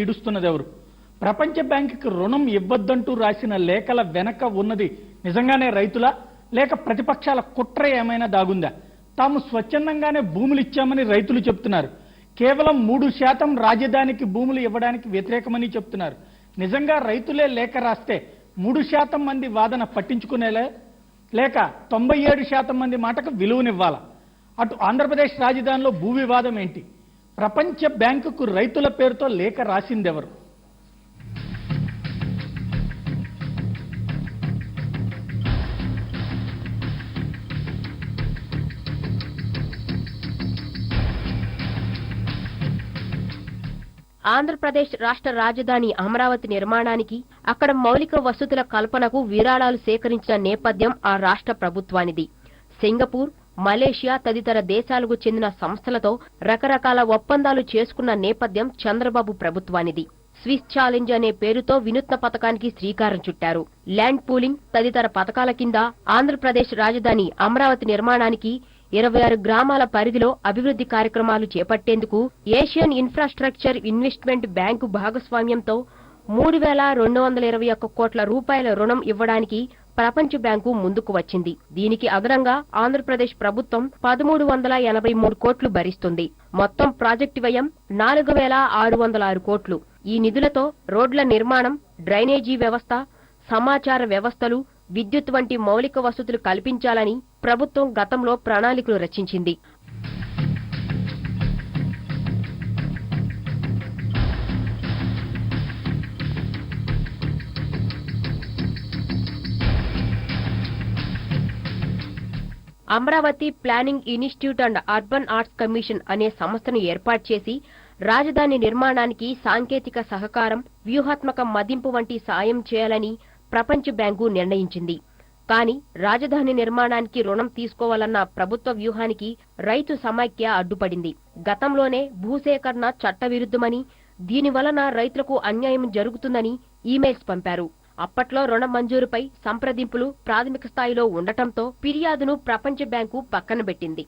ఈడుస్తున్నది ఎవరు? ప్రపంచ బ్యాంకుకి రుణం ఇవ్వద్దంటూ రాసిన లేఖల వెనక ఉన్నది నిజంగానే రైతులా లేక ప్రతిపక్షాల కుట్ర ఏమైనా దాగుందా? తాము స్వచ్ఛందంగానే భూములు ఇచ్చామని రైతులు చెప్తున్నారు. కేవలం 3% రాజధానికి భూములు ఇవ్వడానికి వ్యతిరేకమని చెప్తున్నారు. నిజంగా రైతులే లేఖ రాస్తే 3% మంది వాదన పట్టించుకునేలే లేక 97% మంది మాటకు విలువనివ్వాలా? అటు ఆంధ్రప్రదేశ్ రాజధానిలో భూ వివాదం ఏంటి? ప్రపంచ బ్యాంకుకు రైతుల పేరుతో లేఖ రాసిందెవరు? ఆంధ్రప్రదేశ్ రాష్ట్ర రాజధాని అమరావతి నిర్మాణానికి అక్కడ మౌలిక వసతుల కల్పనకు విరాళాలు సేకరించిన నేపథ్యం ఆ రాష్ట్ర ప్రభుత్వానిది. సింగపూర్, మలేషియా తదితర దేశాలకు చెందిన సంస్థలతో రకరకాల ఒప్పందాలు చేసుకున్న నేపథ్యం చంద్రబాబు ప్రభుత్వానిది. స్విస్ ఛాలెంజ్ అనే పేరుతో వినూత్న పథకానికి శ్రీకారం చుట్టారు. ల్యాండ్ పూలింగ్ తదితర పథకాల కింద ఆంధ్రప్రదేశ్ రాజధాని అమరావతి నిర్మాణానికి 26 గ్రామాల పరిధిలో అభివృద్ధి కార్యక్రమాలు చేపట్టేందుకు ఏషియన్ ఇన్ఫ్రాస్ట్రక్చర్ ఇన్వెస్ట్మెంట్ బ్యాంకు భాగస్వామ్యంతో 3,221 కోట్ల రూపాయల రుణం ఇవ్వడానికి ప్రపంచ బ్యాంకు ముందుకు వచ్చింది. దీనికి అదనంగా ఆంధ్రప్రదేశ్ ప్రభుత్వం 1,383 కోట్లు భరిస్తుంది. మొత్తం ప్రాజెక్టు వ్యయం 4,606 కోట్లు. ఈ నిధులతో రోడ్ల నిర్మాణం, డ్రైనేజీ వ్యవస్థ, సమాచార వ్యవస్థలు, విద్యుత్ వంటి మౌలిక వసతులు కల్పించాలని ప్రభుత్వం గతంలో ప్రణాళికలు రచించింది. Amaravati planning institute and urban arts commission అనే సంస్థను ఏర్పాటు చేసి రాజధాని నిర్మాణానికి సాంకేతిక సహకారం, వ్యూహాత్మక మదింపు వంటి సాయం చేయాలని ప్రపంచ బ్యాంకు నిర్ణయించింది. కానీ రాజధాని నిర్మాణానికి రుణం తీసుకోవాలన్న ప్రభుత్వ వ్యూహానికి రైతు సమైక్య అడ్డుపడింది. గతంలోనే భూసేకరణ చట్టవిరుద్ధమని, దీనివలన రైతులకు అన్యాయం జరుగుతుందని ఈమెయిల్స్ పంపారు. అప్పట్లో రుణ మంజూరుపై సంప్రదింపులు ప్రాథమిక స్థాయిలో ఉండటంతో ఫిర్యాదును ప్రపంచ బ్యాంకు పక్కనబెట్టింది.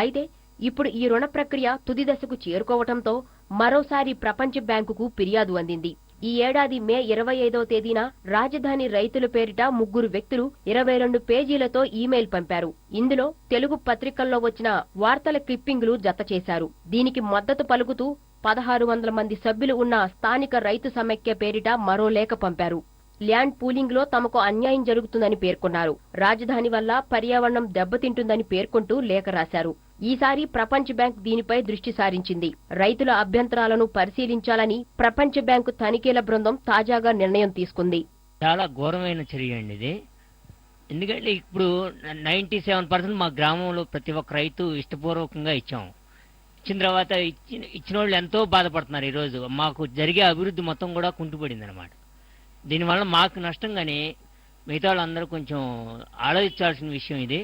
అయితే ఇప్పుడు ఈ రుణ ప్రక్రియ తుది దశకు చేరుకోవడంతో మరోసారి ప్రపంచ బ్యాంకుకు ఫిర్యాదు అందింది. ఈ ఏడాది మే 25వ తేదీన రాజధాని రైతుల పేరిట 3 వ్యక్తులు 22 పేజీలతో ఈమెయిల్ పంపారు. ఇందులో తెలుగు పత్రికల్లో వచ్చిన వార్తల క్లిప్పింగులు జత చేశారు. దీనికి మద్దతు పలుకుతూ 1,600 మంది సభ్యులు ఉన్న స్థానిక రైతు సమైక్య పేరిట మరో లేఖ పంపారు. ల్యాండ్ పూలింగ్ లో తమకు అన్యాయం జరుగుతుందని పేర్కొన్నారు. రాజధాని వల్ల పర్యావరణం దెబ్బతింటుందని పేర్కొంటూ లేఖ రాశారు. ఈసారి ప్రపంచ బ్యాంక్ దీనిపై దృష్టి సారించింది. రైతుల అభ్యంతరాలను పరిశీలించాలని ప్రపంచ బ్యాంకు తనిఖీల బృందం తాజాగా నిర్ణయం తీసుకుంది. చాలా ఘోరమైన చర్య అండి ఇది. ఎందుకంటే ఇప్పుడు 97% మా గ్రామంలో ప్రతి ఒక్క రైతు ఇష్టపూర్వకంగా ఇచ్చాం. ఇచ్చిన తర్వాత ఇచ్చిన వాళ్ళు ఎంతో బాధపడుతున్నారు. ఈరోజు మాకు జరిగే అభివృద్ధి మొత్తం కూడా కుంటుపడింది అనమాట. దీనివల్ల మాకు నష్టం, కానీ మిగతా వాళ్ళందరూ కొంచెం ఆలోచించాల్సిన విషయం ఇది.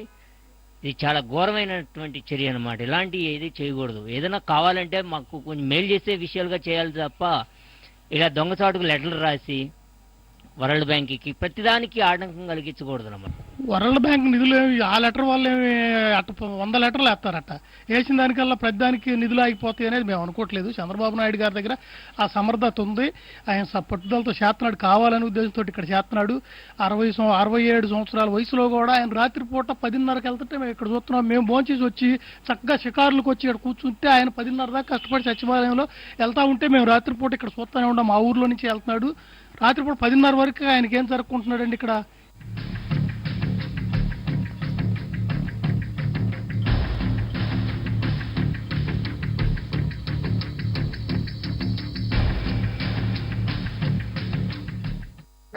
ఇది చాలా ఘోరమైనటువంటి చర్య అనమాట. ఇలాంటి ఏది చేయకూడదు. ఏదైనా కావాలంటే మాకు కొంచెం మేలు చేసే విషయాలుగా చేయాలి తప్ప ఇలా దొంగచాటుకు లెటర్లు రాసి వరల్డ్ బ్యాంక్కి ప్రతిదానికి ఆటంకం కలిగించకూడదు అన్నమాట. వరల్డ్ బ్యాంక్ నిధులు ఆ లెటర్ వల్ల 100 లెటర్లు వేస్తారట. వేసిన దానికల్లా ప్రతిదానికి నిధులు ఆగిపోతాయి అనేది మేము అనుకోవట్లేదు. చంద్రబాబు నాయుడు గారి దగ్గర ఆ సమర్థత ఉంది. ఆయన పట్టుదలతో చేస్తున్నాడు, కావాలనే ఉద్దేశంతో ఇక్కడ చేస్తున్నాడు. 67 సంవత్సరాల వయసులో కూడా ఆయన రాత్రిపూట 10:30కి వెళ్తుంటే మేము ఇక్కడ చూస్తున్నాం. మేము భోంచేసి వచ్చి చక్కగా షికారులకు వచ్చి ఇక్కడ కూర్చుంటే ఆయన 10:30 దాకా కష్టపడి సచివాలయంలో వెళ్తా ఉంటే మేము రాత్రిపూట ఇక్కడ చూస్తూనే ఉన్నాం. మా ఊర్లో నుంచి వెళ్తున్నాడు. రాత్రిపూట 10:30 వరకు ఆయనకి ఏం జరుపుకుంటున్నాడండి ఇక్కడ?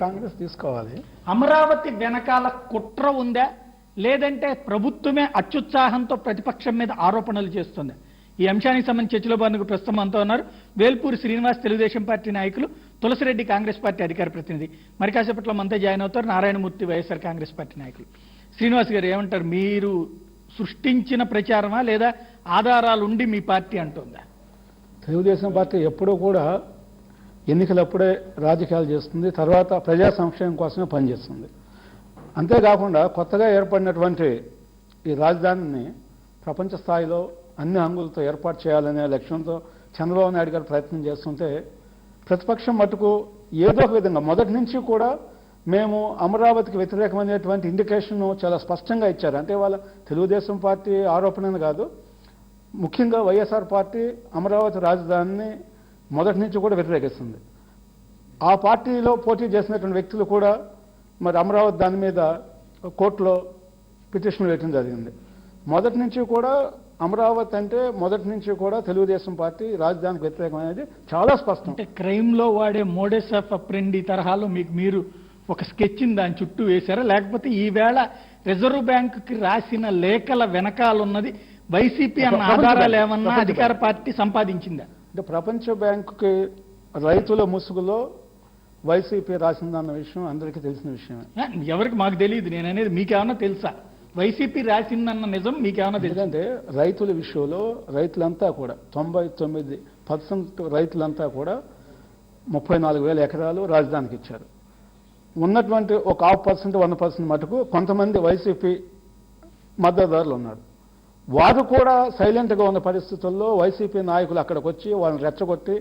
కాంగ్రెస్ తీసుకోవాలి. అమరావతి వెనకాల కుట్ర ఉందా, లేదంటే ప్రభుత్వమే అత్యుత్సాహంతో ప్రతిపక్షం మీద ఆరోపణలు చేస్తుంది? ఈ అంశానికి సంబంధించి చర్చలో బంధుకు ప్రస్తుతం అంతా ఉన్నారు వేల్పూరి శ్రీనివాస్, తెలుగుదేశం పార్టీ నాయకులు, తులసిరెడ్డి కాంగ్రెస్ పార్టీ అధికార ప్రతినిధి. మరి కాసేపట్లో మనతో జాయిన్ అవుతారు నారాయణమూర్తి, వైఎస్ఆర్ కాంగ్రెస్ పార్టీ నాయకులు. శ్రీనివాస్ గారు ఏమంటారు? మీరు సృష్టించిన ప్రచారమా లేదా ఆధారాలుండి మీ పార్టీ అంటుందా? తెలుగుదేశం పార్టీ ఎప్పుడూ కూడా ఎన్నికలప్పుడే రాజకీయాలు చేస్తుంది, తర్వాత ప్రజా సంక్షేమం కోసమే పనిచేస్తుంది. అంతేకాకుండా కొత్తగా ఏర్పడినటువంటి ఈ రాజధానిని ప్రపంచ స్థాయిలో అన్ని హంగులతో ఏర్పాటు చేయాలనే లక్ష్యంతో చంద్రబాబు నాయుడు గారు ప్రయత్నం చేస్తుంటే ప్రతిపక్షం మటుకు ఏదో ఒక విధంగా మొదటి నుంచి కూడా మేము అమరావతికి వ్యతిరేకమైనటువంటి ఇండికేషన్ చాలా స్పష్టంగా ఇచ్చారు. అంటే వాళ్ళ తెలుగుదేశం పార్టీ ఆరోపణను కాదు, ముఖ్యంగా వైఎస్ఆర్ పార్టీ అమరావతి రాజధానిని మొదటి నుంచి కూడా వ్యతిరేకిస్తుంది. ఆ పార్టీలో పోటీ చేసినటువంటి వ్యక్తులు కూడా మరి అమరావతి దాని మీద కోర్టులో పిటిషన్ వేయడం జరిగింది. మొదటి నుంచి కూడా అమరావతి అంటే మొదటి నుంచి కూడా తెలుగుదేశం పార్టీ రాజధానికి వ్యతిరేకమైనది చాలా స్పష్టం. అంటే క్రైమ్లో వాడే మోడెస్ ఆఫ్ అప్రెండి తరహాలో మీరు ఒక స్కెచ్ని దాని చుట్టూ వేశారా, లేకపోతే ఈవేళ రిజర్వ్ బ్యాంకుకి రాసిన లేఖల వెనకాలన్నది వైసీపీ అన్న ఆధారాలు ఏమన్నా అధికార పార్టీ సంపాదించిందా? అంటే ప్రపంచ బ్యాంకుకి రైతుల ముసుగులో వైసీపీ రాసిందన్న విషయం అందరికీ తెలిసిన విషయమే. ఎవరికి మాకు తెలియదు, నేను అనేది మీకేమన్నా తెలుసా? వైసీపీ రాసిందన్న నిజం మీకేమన్నా తెలుసు? ఎందుకంటే రైతుల విషయంలో రైతులంతా కూడా 99% రైతులంతా కూడా 34,000 ఎకరాలు రాజధానికి ఇచ్చారు. ఉన్నటువంటి ఒక 0.5% 1% మటుకు కొంతమంది వైసీపీ మద్దతుదారులు ఉన్నారు. వారు కూడా సైలెంట్గా ఉన్న పరిస్థితుల్లో వైసీపీ నాయకులు అక్కడికి వచ్చి వాళ్ళని రెచ్చగొట్టి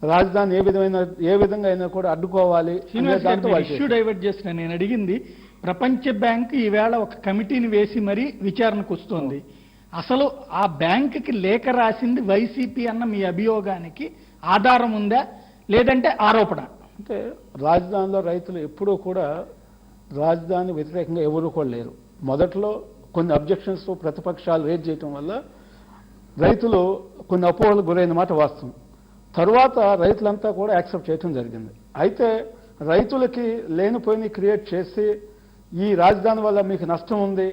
రాజధాని ఏ విధంగా అయినా కూడా అడ్డుకోవాలి. ఇష్యూ డైవర్ట్ చేసిన నేను అడిగింది, ప్రపంచ బ్యాంకు ఈవేళ ఒక కమిటీని వేసి మరీ విచారణకు వస్తోంది. అసలు ఆ బ్యాంకుకి లేఖ రాసింది వైసీపీ అన్న మీ అభియోగానికి ఆధారం ఉందా, లేదంటే ఆరోపణ? అంటే రాజధానిలో రైతులు ఎప్పుడూ కూడా రాజధాని వ్యతిరేకంగా ఎవరూ కూడా లేరు. మొదట్లో కొన్ని అబ్జెక్షన్స్ ప్రతిపక్షాలు రేజ్ చేయటం వల్ల రైతులు కొన్ని అపోహలకు గురైన మాట వాస్తవం. తరువాత రైతులంతా కూడా యాక్సెప్ట్ చేయటం జరిగింది. అయితే రైతులకి లేనిపోయిన క్రియేట్ చేసి ఈ రాజధాని వల్ల మీకు నష్టం ఉంది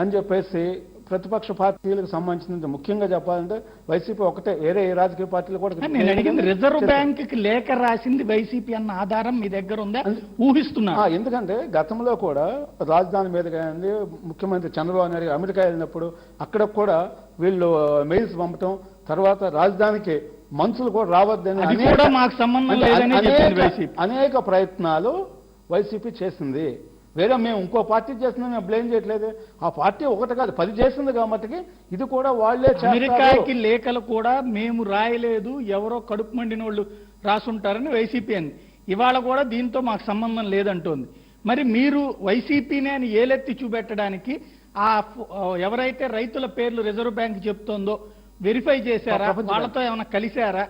అని చెప్పేసి ప్రతిపక్ష పార్టీలకు సంబంధించిన ముఖ్యంగా చెప్పాలంటే వైసీపీ ఒకటే, వేరే ఏ రాజకీయ పార్టీలు కూడా. నేను అడిగింది రిజర్వ్ బ్యాంకుకి లేఖ రాసింది వైసీపీ అన్న ఆధారం మీ దగ్గర ఉందా ఊహిస్తున్నా? ఎందుకంటే గతంలో కూడా రాజధాని మీద కానీ ముఖ్యమంత్రి చంద్రబాబు నాయుడు అమెరికా వెళ్ళినప్పుడు అక్కడ కూడా వీళ్ళు మెయిల్స్ పంపటం, తర్వాత రాజధానికి మనుషులు కూడా రావద్దని మాకు సంబంధం లేదని అనేక ప్రయత్నాలు వైసీపీ చేసింది. వేరే మేము ఇంకో పార్టీ చేసింది మేము బ్లేమ్ చేయట్లేదు. ఆ పార్టీ ఒకటి కాదు 10 చేసింది కాబట్టి ఇది కూడా వాళ్లే. అమెరికాకి లేఖలు కూడా మేము రాయలేదు, ఎవరో కడుపు మండిన వాళ్ళు రాసుంటారని వైసీపీ అని ఇవాళ కూడా దీంతో మాకు సంబంధం లేదంటోంది. మరి మీరు వైసీపీనే అని ఏలెత్తి చూపెట్టడానికి ఆ ఎవరైతే రైతుల పేర్లు రిజర్వ్ బ్యాంక్ చెప్తోందో వెరిఫై చేశారా, వాళ్ళతో ఏమైనా కలిశారా?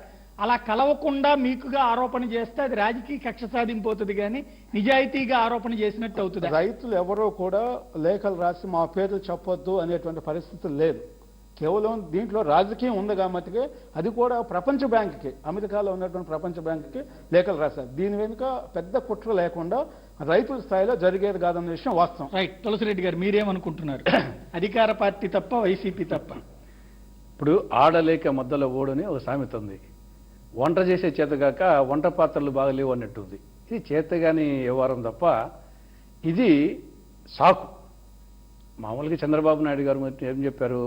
అలా కలవకుండా మీకుగా ఆరోపణ చేస్తే అది రాజకీయ కక్ష సాధింపోతుంది, కానీ నిజాయితీగా ఆరోపణ చేసినట్టు అవుతుంది. రైతులు ఎవరో కూడా లేఖలు రాసి మా పేర్లు చెప్పొద్దు అనేటువంటి పరిస్థితి లేదు. కేవలం దీంట్లో రాజకీయం ఉంది కాబట్టి అది కూడా ప్రపంచ బ్యాంకుకి, అమెరికాలో ఉన్నటువంటి ప్రపంచ బ్యాంకుకి లేఖలు రాశారు. దీని వెనుక పెద్ద కుట్ర లేకుండా రైతుల స్థాయిలో జరిగేది కాదన్న విషయం వాస్తవం. రైట్. తులసిరెడ్డి గారు మీరేమనుకుంటున్నారు? అధికార పార్టీ తప్ప వైసీపీ తప్ప? ఇప్పుడు ఆడలేక మద్దల ఓడని ఒక సామెత ఉంది. వంట చేసే చేతగాక వంట పాత్రలు బాగా లేవు అన్నట్టుంది. ఇది చేతగాని వ్యవహారం తప్ప ఇది సాకు. మామూలుగా చంద్రబాబు నాయుడు గారు ఏం చెప్పారు,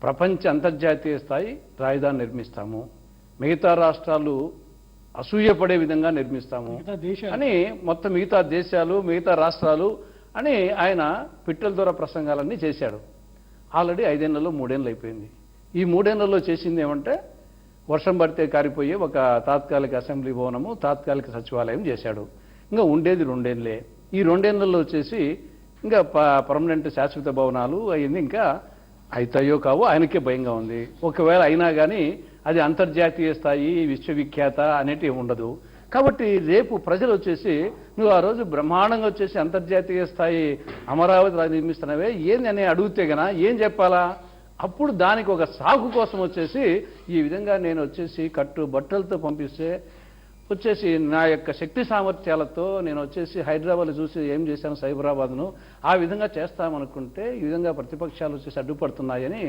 ప్రపంచ అంతర్జాతీయ స్థాయి రాజధాని నిర్మిస్తాము, మిగతా రాష్ట్రాలు అసూయపడే విధంగా నిర్మిస్తాము అని, మొత్తం మిగతా దేశాలు మిగతా రాష్ట్రాలు అని ఆయన పిట్టల ద్వారా ప్రసంగాలన్నీ చేశాడు. ఆల్రెడీ 5 ఏళ్లలో 3 ఏళ్ళు అయిపోయింది. ఈ 3 ఏళ్లలో చేసింది ఏమంటే వర్షం పడితే కారిపోయే ఒక తాత్కాలిక అసెంబ్లీ భవనము, తాత్కాలిక సచివాలయం చేశాడు. ఇంకా ఉండేది 2 ఏళ్లే. ఈ 2 ఏళ్లలో వచ్చేసి ఇంకా పర్మనెంట్ శాశ్వత భవనాలు అవన్నీ ఇంకా అవుతాయో కావో ఆయనకే భయంగా ఉంది. ఒకవేళ అయినా కానీ అది అంతర్జాతీయ స్థాయి విశ్వవిఖ్యాత అనేటివి ఉండదు. కాబట్టి రేపు ప్రజలు వచ్చేసి నువ్వు ఆ రోజు బ్రహ్మాండంగా వచ్చేసి అంతర్జాతీయ స్థాయి అమరావతి నిర్మిస్తున్నావే ఏంది అని అడిగితే గనా ఏం చెప్పాలా? అప్పుడు దానికి ఒక సాగు కోసం వచ్చేసి ఈ విధంగా నేను వచ్చేసి కట్టు బట్టలతో పంపిస్తే వచ్చేసి నా యొక్క శక్తి సామర్థ్యాలతో నేను వచ్చేసి హైదరాబాద్ చూసి ఏం చేశాను సైబరాబాద్ను ఆ విధంగా చేస్తామనుకుంటే ఈ విధంగా ప్రతిపక్షాలు వచ్చేసి అడ్డుపడుతున్నాయని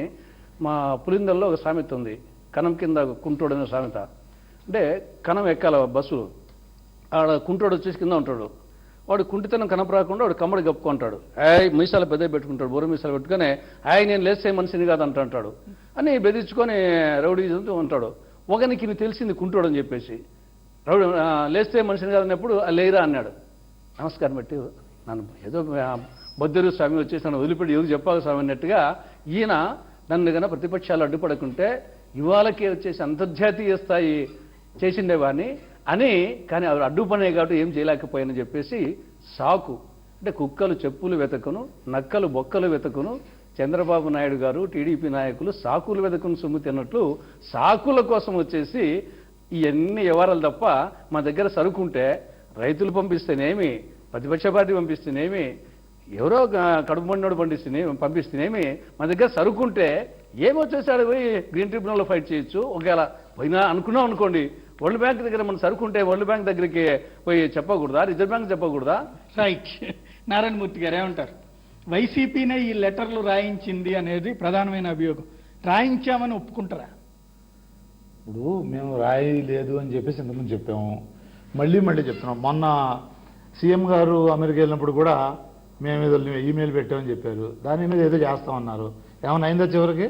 మా పులిందల్లో ఒక సామెత ఉంది, కనం కింద కుంటోడు అనే సామెత. అంటే కనం ఎక్కాల బస్సు, ఆడ కుంటోడు వచ్చేసి కింద ఉంటాడు, వాడు కుంటితనం కనపరాకుండా వాడు కమ్మడి కప్పుకుంటాడు, మీసాలు పెద్ద పెట్టుకుంటాడు, బొర మీసాలు పెట్టుకుని నేను లేస్తే మనిషిని కాదు అంటాడు అని బెదిరించుకొని రౌడీజంతో ఉంటాడు. ఒకనికి ఇది తెలిసింది కుంటోడు అని చెప్పేసి, రౌడీ లేస్తే మనిషిని కాదన్నప్పుడు లేరా అన్నాడు. నమస్కారం పెట్టి నన్ను ఏదో బొద్దరు స్వామి వచ్చేసి నన్ను వదిలిపెట్టి ఎవరు చెప్పాలి స్వామి అన్నట్టుగా ఈయన నన్ను కన్నా ప్రతిపక్షాలు అడ్డుపడకుంటే ఇవాళకే వచ్చేసి అంతర్జాతీయ స్థాయి చేసిండేవాడిని, అని, కానీ అవి అడ్డుపడే కాబట్టి ఏం చేయలేకపోయానని చెప్పేసి సాకు, అంటే కుక్కలు చెప్పులు వెతకును, నక్కలు బొక్కలు వెతకును, చంద్రబాబు నాయుడు గారు టీడీపీ నాయకులు సాకులు వెతకును సొమ్ము తిన్నట్లు సాకుల కోసం వచ్చేసి ఇవన్నీ వ్యవహారాలు తప్ప మా దగ్గర సరుకుంటే రైతులు పంపిస్తేనేమి, ప్రతిపక్ష పార్టీ పంపిస్తేనేమి, ఎవరో కడుపు మండినోడు పంపిస్తేనేమి, మన దగ్గర సరుకుంటే ఏమొచ్చేసాడు పోయి గ్రీన్ ట్రిబ్యునల్లో ఫైట్ చేయొచ్చు. ఒకవేళ పోయినా అనుకున్నాం అనుకోండి, వరల్డ్ బ్యాంక్ దగ్గర మన సరుకుంటే వరల్డ్ బ్యాంక్ దగ్గరికి పోయి చెప్పకూడదా, రిజర్వ్ బ్యాంక్ చెప్పకూడదా? రైట్. నారాయణమూర్తి గారు ఏమంటారు? వైసీపీనే ఈ లెటర్లు రాయించింది అనేది ప్రధానమైన అభియోగం. రాయించామని ఒప్పుకుంటారా? ఇప్పుడు మేము రాయలేదు అని చెప్పేసి ఇంతకుముందు చెప్పాము, మళ్ళీ చెప్తున్నాం. మొన్న సీఎం గారు అమెరికా వెళ్ళినప్పుడు కూడా మేము ఏదో ఈమెయిల్ పెట్టామని చెప్పారు, దాని మీద ఏదో చేస్తామన్నారు. ఏమన్నా అయిందా చివరికి?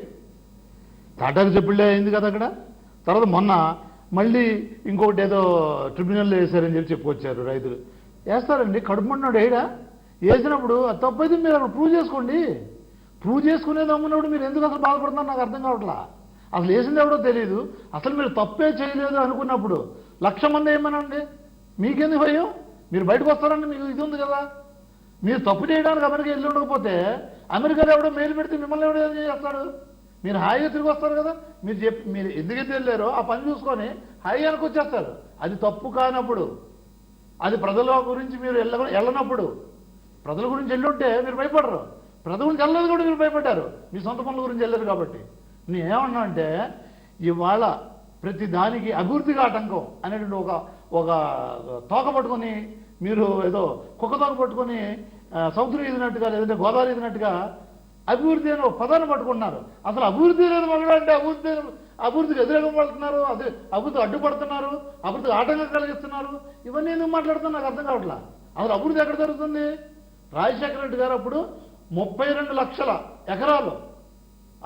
తాటాకు చెప్పుళ్ళే అయింది కదా అక్కడ. తర్వాత మొన్న మళ్ళీ ఇంకొకటి ఏదో ట్రిబ్యునల్లో వేశారని చెప్పి చెప్పుకొచ్చారు రైతులు. వేస్తారండి, కడుపుమన్నాడు ఏడా వేసినప్పుడు అది తప్పైతే మీరు అక్కడ ప్రూవ్ చేసుకోండి. ప్రూవ్ చేసుకునేది అమ్మున్నప్పుడు మీరు ఎందుకు అసలు బాధపడుతున్నారు నాకు అర్థం కావట్లా. అసలు వేసింది ఎవడో తెలియదు. అసలు మీరు తప్పే చేయలేదు అనుకున్నప్పుడు 1,00,000 మంది ఏమనండి, మీకెందుకు భయం? మీరు బయటకు వస్తారండి, మీకు ఇది ఉంది కదా. మీరు తప్పు చేయడానికి అమెరికా వెళ్ళి ఉండకపోతే అమెరికాలో ఎవడో మెయిల్ పెడితే మిమ్మల్ని ఎవడో ఏం చేస్తాడు? మీరు హాయిగా తిరిగి వస్తారు కదా. మీరు ఎందుకైతే వెళ్ళారో ఆ పని చూసుకొని హాయిగా వచ్చేస్తారు. అది తప్పు కానప్పుడు, అది ప్రజల గురించి మీరు వెళ్ళనప్పుడు, ప్రజల గురించి వెళ్ళుంటే మీరు భయపడరు. ప్రజల గురించి వెళ్ళలేదు కూడా మీరు భయపడ్డారు, మీ సొంత పనుల గురించి వెళ్ళారు కాబట్టి. నేనేమన్నా అంటే ఇవాళ ప్రతి దానికి అభివృద్ధిగా ఆటంకం అనేటువంటి ఒక తోక పట్టుకొని మీరు ఏదో కుక్క తోక పట్టుకొని సముద్రం ఈదినట్టుగా లేదంటే గోదావరి ఈదినట్టుగా అభివృద్ధి అని ఒక పదాన్ని పట్టుకుంటున్నారు. అసలు అభివృద్ధి లేదు మగడా అంటే అభివృద్ధికి వ్యతిరేకం పడుతున్నారు, అభివృద్ధి అడ్డుపడుతున్నారు, అభివృద్ధికి ఆటంకం కలిగిస్తున్నారు. ఇవన్నీ ఎందుకు మాట్లాడుతున్నా నాకు అర్థం కావట్లా. అసలు అభివృద్ధి ఎక్కడ జరుగుతుంది? రాజశేఖర రెడ్డి గారు అప్పుడు 32 లక్షల ఎకరాలు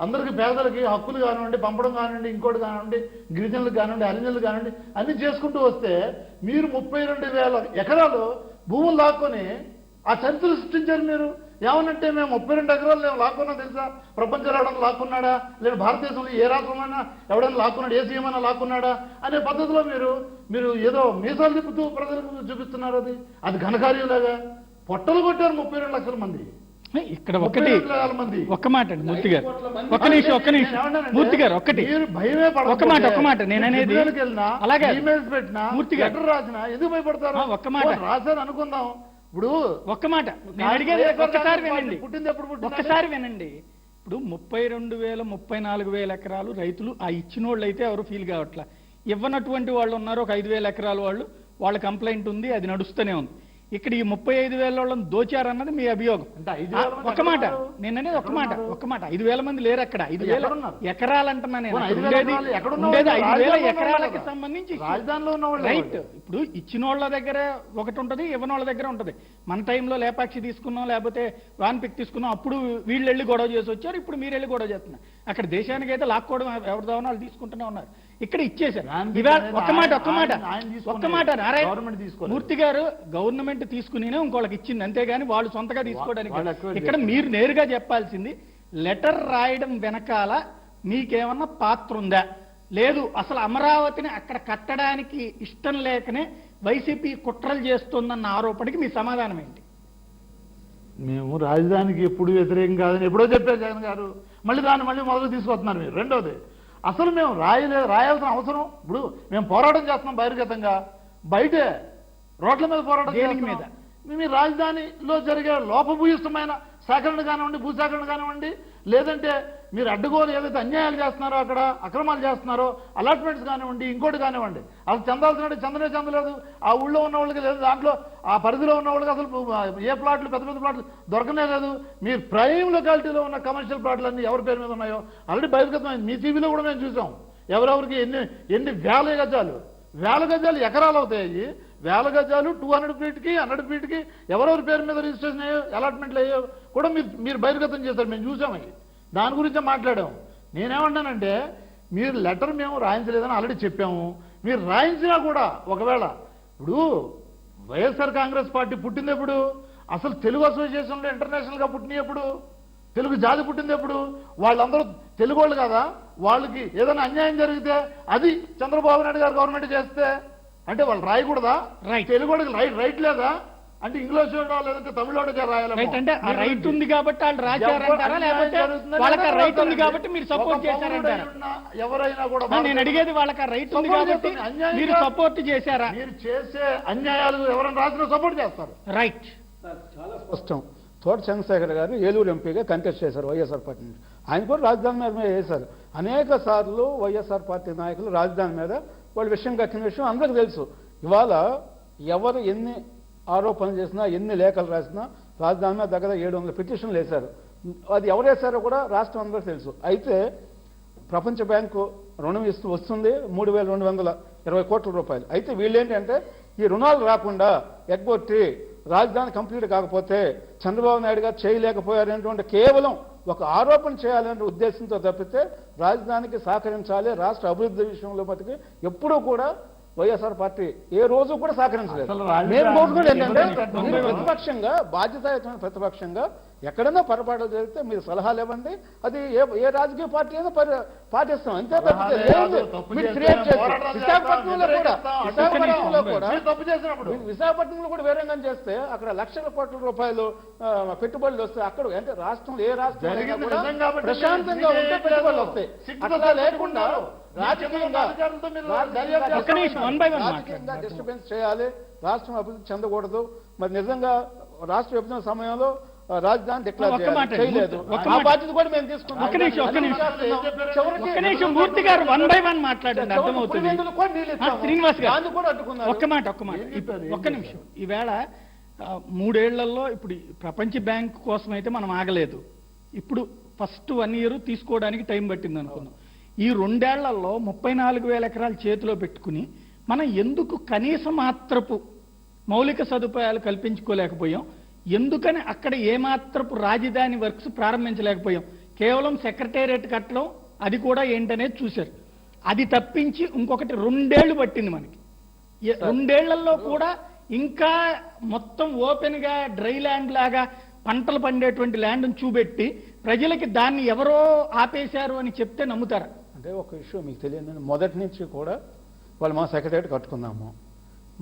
అందరికీ పేదలకి హక్కులు కానివ్వండి, పంపడం కానివ్వండి, ఇంకోటి కానివ్వండి, గిరిజనులకు కానివ్వండి, హరిజనులకు కానివ్వండి అన్ని చేసుకుంటూ వస్తే మీరు 32,000 ఎకరాలు భూములు లాక్కొని ఆ చరిత్రలు సృష్టించారు. మీరు ఏమనంటే మేము 32 ఎకరాలు మేము లాక్కున్నాం తెలుసా? ప్రపంచంలో ఎవడన్నా లాక్కున్నాడా? లేదా భారతదేశంలో ఏ రాష్ట్రంలో ఎవడైనా లాక్కున్నాడు, ఏ సీఎం అయినా లాక్కున్నాడా అనే పద్ధతిలో మీరు ఏదో మీసాలు తిప్పుతూ ప్రజలకు చూపిస్తున్నారు. అది ఘనకార్యంలాగా పొట్టలు కొట్టారు 32 లక్షల మంది. ఇక్కడ ఒక్క మాట అండి మూర్తి గారు, ఒక్క నిమిషం మూర్తి గారు, ఒక్క మాట నేను అనేది అలాగే మూర్తి గారు రాసిన ఎందుకు భయపడతారు? ఒక్క మాట రాశారు అనుకుందాం. ఇప్పుడు ఒక్క మాట నేను అడిగేది ఒక్కసారి వినండి, ఒక్కసారి వినండి. ఇప్పుడు 32,000 34,000 ఎకరాలు రైతులు ఆ ఇచ్చిన వాళ్ళు అయితే ఎవరు ఫీల్ కావట్లా. ఇవ్వనటువంటి వాళ్ళు ఉన్నారు, ఒక 5,000 ఎకరాల వాళ్ళ కంప్లైంట్ ఉంది, అది నడుస్తూనే ఉంది. ఇక్కడ ఈ 35,000 వాళ్ళని దోచారన్నది మీ అభియోగం. ఒక్క మాట నేననేది ఒక్క మాట 5,000 మంది లేరు అక్కడ. 5,000 ఎకరాలు అంటున్నా నేను. ఉండేది 5,000 ఎకరాలకి సంబంధించి రైట్. ఇప్పుడు ఇచ్చిన వాళ్ళ దగ్గర ఒకటి ఉంటుంది, ఇవ్వనోళ్ళ దగ్గర ఉంటుంది. మన టైంలో లేపాక్షి తీసుకున్నాం, లేకపోతే వాన్పిక్ తీసుకున్నాం, అప్పుడు వీళ్ళు వెళ్ళి గొడవ చేసి వచ్చారు, ఇప్పుడు మీరు వెళ్ళి గొడవ చేస్తున్నారు. అక్కడ దేశానికి అయితే లాక్కోవడం ఎవరిదావో వాళ్ళు తీసుకుంటూనే ఉన్నారు. ఇక్కడ ఇచ్చేశారు. ఒక్క మాట మూర్తి గారు గవర్నమెంట్ తీసుకునే ఇంకోళ్ళకి ఇచ్చింది, అంతేగాని వాళ్ళు సొంతగా తీసుకోవడానికి. ఇక్కడ మీరు నేరుగా చెప్పాల్సింది లెటర్ రాయడం వెనకాల మీకేమన్నా పాత్ర ఉందా? లేదు అసలు అమరావతిని అక్కడ కట్టడానికి ఇష్టం లేకనే వైసీపీ కుట్రలు చేస్తోందన్న ఆరోపణకి మీ సమాధానం ఏంటి? మేము రాజధానికి ఎప్పుడు వ్యతిరేకం కాదని ఎప్పుడో చెప్పారు జగన్ గారు. దాన్ని మళ్ళీ మొదలు తీసుకొస్తున్నారు మీరు. రెండోది, అసలు మేము రాయాల్సిన అవసరం, ఇప్పుడు మేము పోరాటం చేస్తున్నాం బహిర్గతంగా, బయటే రోడ్ల మీద పోరాటం చేయడానికి మీద మీ రాజధానిలో జరిగే లోపభూయిష్టమైన సేకరణ కానివ్వండి, భూసేకరణ కానివ్వండి, లేదంటే మీరు అడ్డుగోలు ఏదైతే అన్యాయాలు చేస్తున్నారో, అక్కడ అక్రమాలు చేస్తున్నారో, అలాట్మెంట్స్ కానివ్వండి, ఇంకోటి కానివ్వండి, అసలు చెందాల్సినట్టు చెందలేదు. ఆ ఊళ్ళో ఉన్న వాళ్ళకి లేదు, దాంట్లో ఆ పరిధిలో ఉన్న వాళ్ళకి అసలు ఏ ప్లాట్లు, పెద్ద ప్లాట్లు దొరకనే లేదు. మీరు ప్రైమ్ లొకాలిటీలో ఉన్న కమర్షియల్ ప్లాట్లు అన్ని ఎవరి పేరు మీద ఉన్నాయో ఆల్రెడీ బహిర్గతమైంది. మీ టీవీలో కూడా మేము చూసాం. ఎవరెవరికి ఎన్ని వేల గజాలు ఎకరాలు అవుతాయి. 1000 గజాలు 200 ఫీట్కి 100 ఫీట్కి ఎవరెవరి పేరు మీద రిజిస్ట్రేషన్ అయ్యో, అలాట్మెంట్లు అయ్యో కూడా మీరు బహిర్గతం చేశారు. మేము చూసాం. దాని గురించే మాట్లాడాం. నేనేమంటానంటే మీరు లెటర్ మేము రాయించలేదని ఆల్రెడీ చెప్పాము. మీరు రాయించినా కూడా ఒకవేళ ఇప్పుడు వైఎస్ఆర్ కాంగ్రెస్ పార్టీ పుట్టింది ఎప్పుడు? అసలు తెలుగు అసోసియేషన్లో ఇంటర్నేషనల్గా పుట్టిన ఎప్పుడు? తెలుగు జాతి పుట్టింది ఎప్పుడు? వాళ్ళందరూ తెలుగు వాళ్ళు కదా. వాళ్ళకి ఏదైనా అన్యాయం జరిగితే అది చంద్రబాబు నాయుడు గారు గవర్నమెంట్ చేస్తే అంటే వాళ్ళు రాయకూడదా? Right. తెలుగు వాడికి రైట్ లేదా? అంటే ఇంగ్లీష్ వాడో లేదంటే తమిళ వాడికే రాయాలి. రైట్ అంటే ఆ రైట్ ఉంది కాబట్టి వాళ్ళు రాశారంటారా, లేకపోతే వాళ్ళకి ఆ రైట్ ఉంది కాబట్టి మీరు సపోర్ట్ చేశారంటారా? ఎవరైనా కూడా నేను అడిగేది వాళ్ళకి ఆ రైట్ ఉంది కాబట్టి మీరు సపోర్ట్ చేశారా? మీరు చేసే అన్యాయాలు ఎవరైనా రాసినా సపోర్ట్ చేస్తారు. రైట్. చాలా స్పష్టం. తోట చంద్రశేఖర్ గారు ఏలూరు ఎంపీగా కంటెస్ట్ చేశారు వైఎస్ఆర్ పార్టీ నుంచి. ఆయన కూడా రాజధాని మీద వేశారు. అనేక సార్లు వైఎస్ఆర్ పార్టీ నాయకులు రాజధాని మీద వాళ్ళ విషయం కక్కిన విషయం అందరికీ తెలుసు. ఇవాళ ఎవరు ఎన్ని ఆరోపణలు చేసినా, ఎన్ని లేఖలు రాసినా రాజధాని మీద దగ్గర 700 పిటిషన్లు వేశారు. అది ఎవరు వేశారో కూడా రాష్ట్రం అందరికీ తెలుసు. అయితే ప్రపంచ బ్యాంకు రుణం వస్తుంది 3,220 కోట్ల రూపాయలు. అయితే వీళ్ళేంటంటే ఈ రుణాలు రాకుండా ఎగ్గొట్టి రాజధాని కంప్లీట్ కాకపోతే చంద్రబాబు నాయుడు గారు చేయలేకపోయారనేటువంటి కేవలం ఒక ఆరోపణ చేయాలనే ఉద్దేశంతో తప్పితే రాజధానికి సహకరించాలి, రాష్ట్ర అభివృద్ధి విషయంలో మటుకు ఎప్పుడూ కూడా వైఎస్ఆర్ పార్టీ ఏ రోజు కూడా సహకరించలేదు. మేము కోరుకునేది ఏంటంటే మీరు ప్రతిపక్షంగా, బాధ్యతాయుతమైన ప్రతిపక్షంగా ఎక్కడైనా పొరపాట్లు జరిగితే మీరు సలహాలు ఇవ్వండి. అది ఏ రాజకీయ పార్టీ అయినా పాటిస్తాం. అంతే తప్పితే లేదు మీరు క్రియేట్ చేస్తారు. విశాఖపట్నంలో కూడా వేరంగా చేస్తే అక్కడ లక్షల కోట్ల రూపాయలు పెట్టుబడులు వస్తాయి. అక్కడ అంటే రాష్ట్రంలో ఏ రాష్ట్రం ప్రశాంతంగా ఉంటే పెట్టుబడులు వస్తాయి. అట్లా లేకుండా రాజకీయంగా డిస్టర్బెన్స్ చేయాలి, రాష్ట్రం అభివృద్ధి చెందకూడదు. మరి నిజంగా రాష్ట్ర విభజన సమయంలో రాజధాని డిక్లేర్ చేయలేదు. ఆ బాధ్యత కూడా మేము తీసుకున్నాం. ఒక్క నిమిషం మూర్తి గారు 1 by 1 మాట్లాడండి, అర్థమవుతుంది. శ్రీనివాస్ గారు ఒక్క నిమిషం. ఈవేళ 3 ఏళ్లలో ఇప్పుడు ప్రపంచ బ్యాంక్ కోసం అయితే మనం ఆగలేదు. ఇప్పుడు ఫస్ట్ 1 year తీసుకోవడానికి టైం పట్టింది అనుకుందాం. ఈ 2 ఏళ్లలో 34,000 ఎకరాలు చేతిలో పెట్టుకుని మనం ఎందుకు కనీస మాత్రపు మౌలిక సదుపాయాలు కల్పించుకోలేకపోయాం? ఎందుకని అక్కడ ఏమాత్రపు రాజధాని వర్క్స్ ప్రారంభించలేకపోయాం? కేవలం సెక్రటేరియట్ కట్టడం, అది కూడా ఏంటనేది చూశారు. అది తప్పించి ఇంకొకటి 2 ఏళ్లు పట్టింది మనకి. 2 ఏళ్లలో కూడా ఇంకా మొత్తం ఓపెన్ గా డ్రై ల్యాండ్ లాగా పంటలు పండేటువంటి ల్యాండ్ను చూపెట్టి ప్రజలకి దాన్ని ఎవరో ఆపేశారు అని చెప్తే నమ్ముతారా? అంటే ఒక విషయం మీకు తెలియదు, మొదటి నుంచి కూడా వాళ్ళు మా సెక్రటేరియట్ కట్టుకున్నాము,